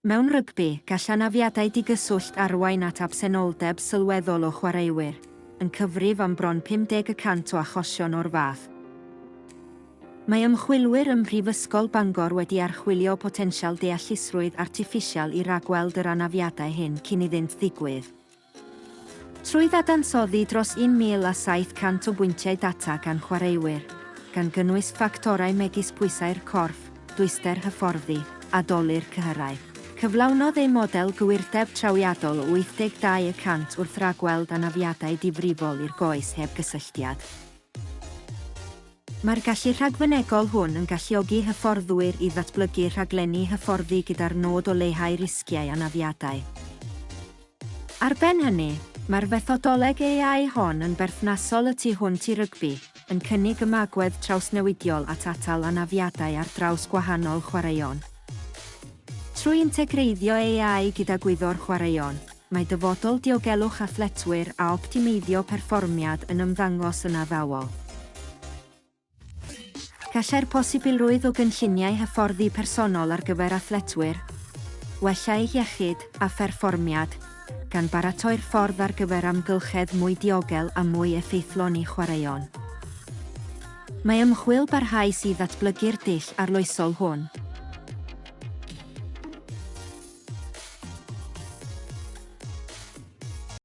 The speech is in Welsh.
Mewn rygbi, gall anafiadau digyswllt arwain at absenoldeb sylweddol o chwaraewyr, yn cyfrif am bron 50% o achosion o'r fath. Mae ymchwilwyr ym Prifysgol Bangor wedi archwilio potensial deallusrwydd artiffisial i ragweld yr anafiadau hyn cyn iddynt ddigwydd. Trwy ddadansoddi dros 1,700 o bwyntiau data gan chwaraewyr, gan gynnwys ffactorau megis pwysau'r corff, dwyster hyfforddi, a dolur cyhyrau. Cyflawnodd ei model gywirdeb trawiadol o 82% wrth ragweld anafiadau difrifol i'r goes heb gysylltiad. Mae'r gallu rhagfynegol hwn yn galluogi hyfforddwyr i ddatblygu rhaglenni hyfforddi gyda'r nod o leihau risgiau anafiadau. Ar ben hynny, mae'r fethodoleg AI hon yn berthnasol y tu hwnt i rygbi, yn cynnig ymagwedd trawsnewidiol at atal anafiadau ar draws gwahanol chwaraeon. Trwy integreiddio AI gyda Gwyddor Chwaraeon, mae dyfodol diogelwch athletwyr a optimeiddio perfformiad yn ymddangos yn addawol. Gallai'r posibilrwydd o gynlluniau hyfforddi personol ar gyfer athletwyr, wella eu iechyd a pherfformiad, gan baratoi'r ffordd ar gyfer amgylchedd mwy diogel a mwy effeithlon i chwaraeon. Mae ymchwil barhaus i ddatblygu'r dull arloesol hwn,